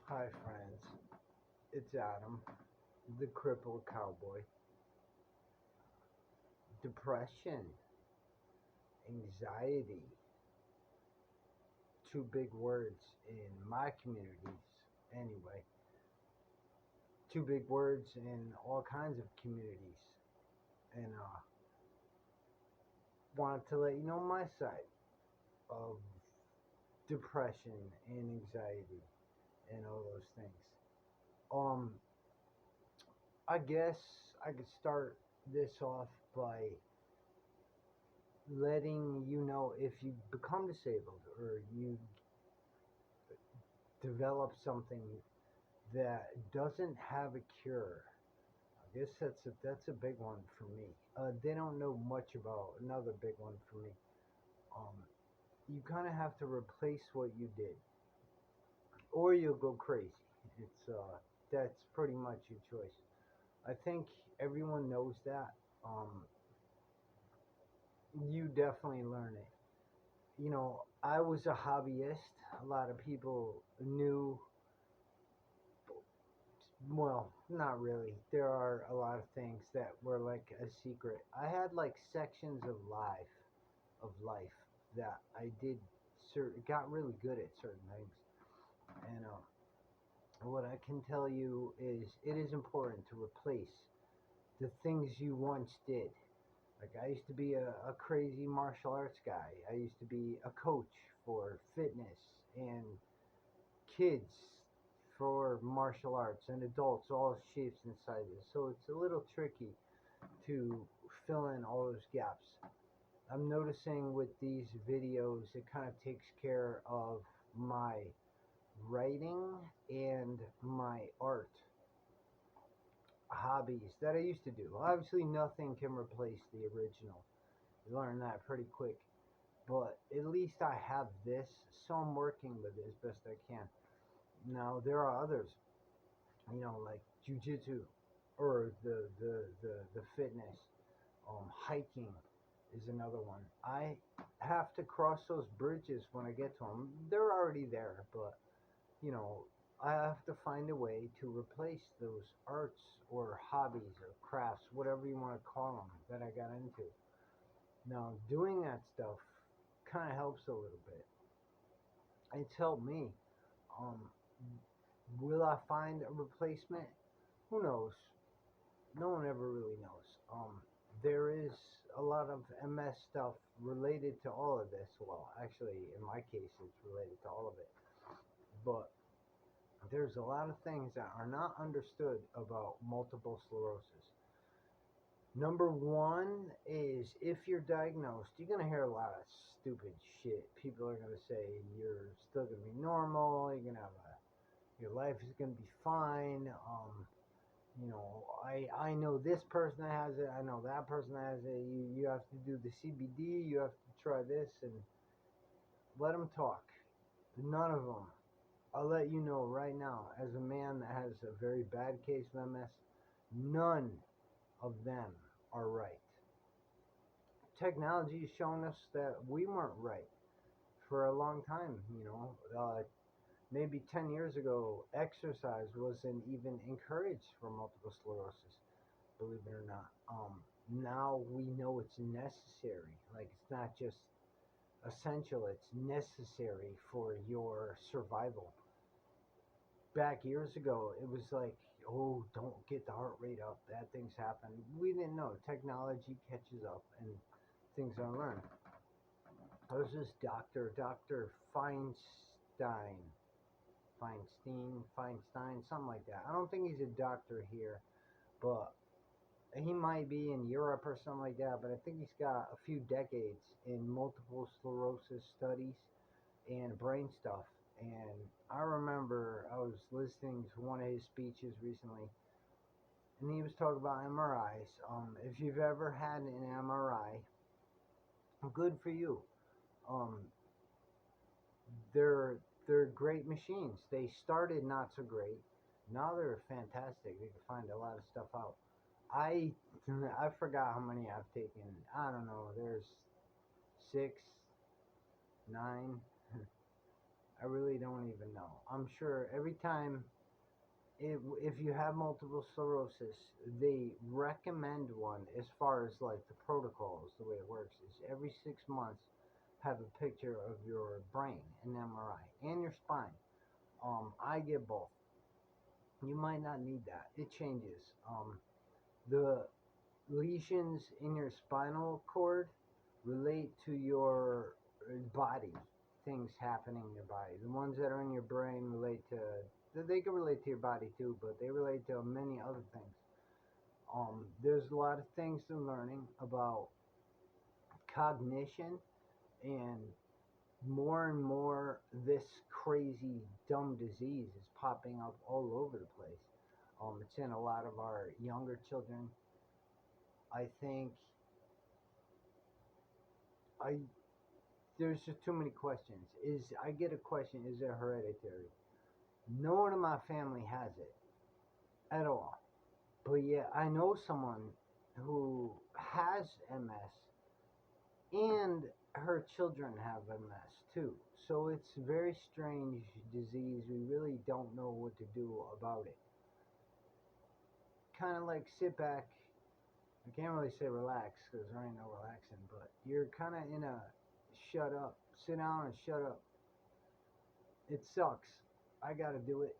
Hi, friends. It's Adam, the crippled cowboy. Depression, anxiety, two big words in my communities, anyway. Two big words in all kinds of communities. And wanted to let you know my side of depression and anxiety and all those things. Um, I guess I could start this off by letting you know if you become disabled or you develop something that doesn't have a cure. I guess that's a big one for me. They don't know much about another big one for me. Um, you kind of have to replace what you did, or you'll go crazy. It's that's pretty much your choice. I think everyone knows that. Um, you definitely learn it. I was a hobbyist. A lot of people knew. Well, not really. There are a lot of things that were like a secret. I had like sections of life that I did got really good at certain things. And what I can tell you is it is important to replace the things you once did. Like I used to be a crazy martial arts guy. I used to be a coach for fitness and kids for martial arts and adults, all shapes and sizes. So it's a little tricky to fill in all those gaps. I'm noticing with these videos, it kind of takes care of my writing and my art hobbies that I used to do. Obviously, nothing can replace the original. You learn that pretty quick. But at least I have this, so I'm working with it as best I can. Now, there are others, like jujitsu or the fitness. Hiking is another one. I have to cross those bridges when I get to them. They're already there, but you know, I have to find a way to replace those arts or hobbies or crafts, whatever you want to call them, that I got into. Now, doing that stuff kind of helps a little bit. It's helped me. Um, will I find a replacement? Who knows? No one ever really knows. There is a lot of MS stuff related to all of this. Well, actually, in my case, it's related to all of it. But there's a lot of things that are not understood about multiple sclerosis. Number one is if you're diagnosed, you're going to hear a lot of stupid shit. People are going to say you're still going to be normal, you're going to have your life is going to be fine. I know this person that has it, I know that person that has it. You have to do the CBD, you have to try this, and let them talk. None of them. I'll let you know right now, as a man that has a very bad case of MS, none of them are right. Technology has shown us that we weren't right for a long time. Maybe 10 years ago, exercise wasn't even encouraged for multiple sclerosis, believe it or not. Now we know it's necessary. Like, it's not just essential, it's necessary for your survival. Back years ago, it was like, oh, don't get the heart rate up, bad things happen. We didn't know. Technology catches up and things are learned. There's this Dr. Feinstein, something like that. I don't think he's a doctor here, but he might be in Europe or something like that. But I think he's got a few decades in multiple sclerosis studies and brain stuff. And I remember I was listening to one of his speeches recently, and he was talking about MRIs. If you've ever had an MRI, good for you. Um, they're they're great machines. They started not so great. Now they're fantastic. They can find a lot of stuff out. I I forgot how many I've taken. I don't know. There's 6, 9. I really don't even know. I'm sure every time, if you have multiple sclerosis, they recommend one as far as like the protocols, the way it works is every 6 months have a picture of your brain, an MRI, and your spine. I get both. You might not need that. It changes. The lesions in your spinal cord relate to your body, things happening in your body. The ones that are in your brain relate to, they can relate to your body too, but they relate to many other things. There's a lot of things to learning about cognition, and more this crazy dumb disease is popping up all over the place. It's in a lot of our younger children. I think I there's just too many questions. I get a question, is it hereditary? No one in my family has it at all. But yeah, I know someone who has MS and her children have MS too. So it's a very strange disease. We really don't know what to do about it. Kind of like sit back. I can't really say relax because there ain't no relaxing, but you're kind of in a shut up. Sit down and shut up. It sucks. I gotta do it.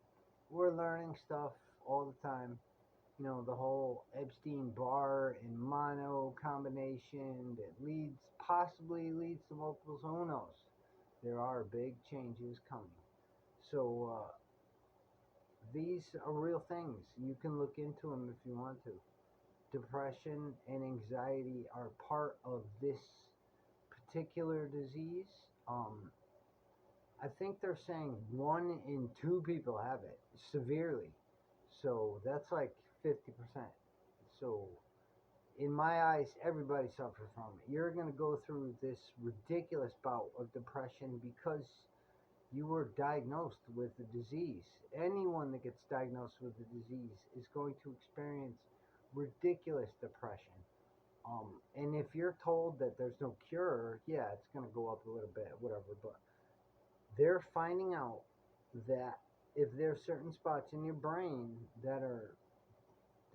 We're learning stuff all the time. The whole Epstein Barr and mono combination that possibly leads to multiples. Who knows? There are big changes coming. So these are real things. You can look into them if you want to. Depression and anxiety are part of this particular disease. I think they're saying 1 in 2 people have it severely. So that's like 50%. So in my eyes, everybody suffers from it. You're going to go through this ridiculous bout of depression because you were diagnosed with the disease. Anyone that gets diagnosed with the disease is going to experience ridiculous depression. And if you're told that there's no cure, yeah, it's going to go up a little bit, whatever. But they're finding out that if there's certain spots in your brain that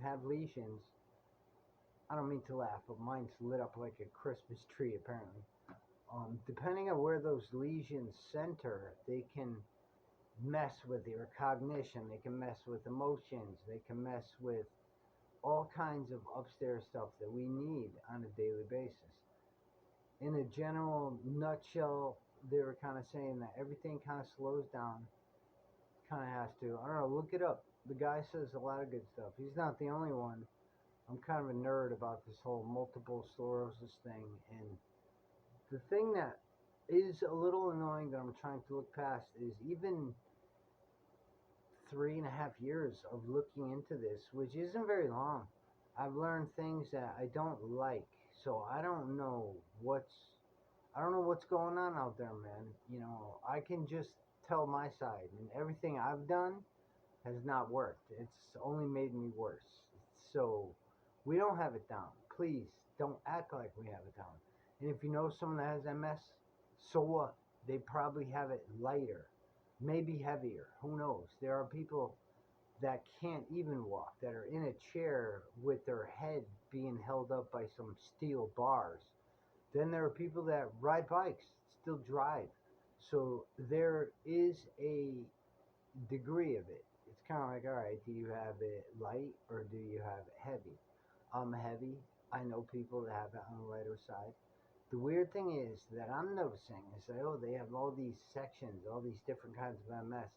have lesions, I don't mean to laugh, but mine's lit up like a Christmas tree apparently. Depending on where those lesions center, they can mess with your cognition, they can mess with emotions, they can mess with all kinds of upstairs stuff that we need on a daily basis. In a general nutshell, they were kind of saying that everything kind of slows down, kind of has to. I don't know, look it up. The guy says a lot of good stuff. He's not the only one. I'm kind of a nerd about this whole multiple sclerosis thing, and the thing that is a little annoying that I'm trying to look past is even 3.5 years of looking into this, which isn't very long. I've learned things that I don't like, so I don't know what's going on out there, man. I can just tell my side, and everything I've done has not worked. It's only made me worse. So we don't have it down. Please don't act like we have it down. And if you know someone that has MS, so what? They probably have it lighter, maybe heavier. Who knows? There are people that can't even walk, that are in a chair with their head being held up by some steel bars. Then there are people that ride bikes, still drive. So there is a degree of it. It's kind of like, all right, do you have it light or do you have it heavy? I'm heavy. I know people that have it on the lighter side. The weird thing is that I'm noticing is that, oh, they have all these sections, all these different kinds of MS.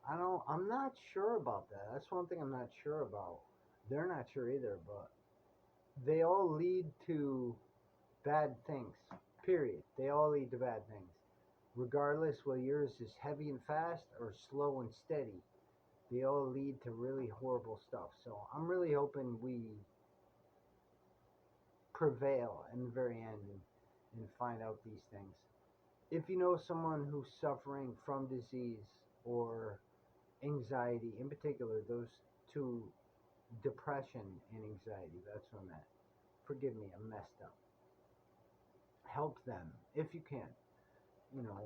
I'm not sure about that. That's one thing I'm not sure about. They're not sure either, but they all lead to bad things. Period. They all lead to bad things. Regardless whether yours is heavy and fast or slow and steady, they all lead to really horrible stuff. So I'm really hoping we prevail in the very end and find out these things. If you know someone who's suffering from disease or anxiety, in particular, those two, depression and anxiety, that's what I'm at. Forgive me, I'm messed up. Help them if you can. You know,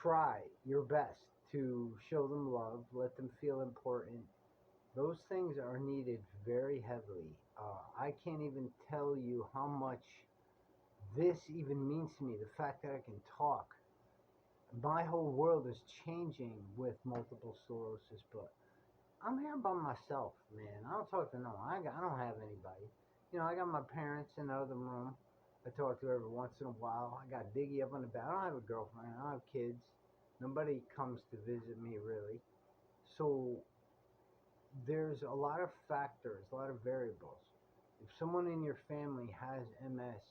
try your best to show them love, let them feel important. Those things are needed very heavily. I can't even tell you how much this even means to me. The fact that I can talk. My whole world is changing with multiple sclerosis, but I'm here by myself, man. I don't talk to no one. I don't have anybody. I got my parents in the other room. I talk to every once in a while. I got Diggy up on the bed. I don't have a girlfriend. I don't have kids. Nobody comes to visit me really. So there's a lot of factors, a lot of variables. If someone in your family has MS,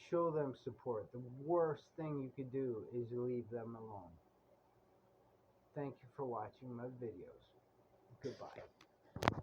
show them support. The worst thing you could do is leave them alone. Thank you for watching my videos. Goodbye.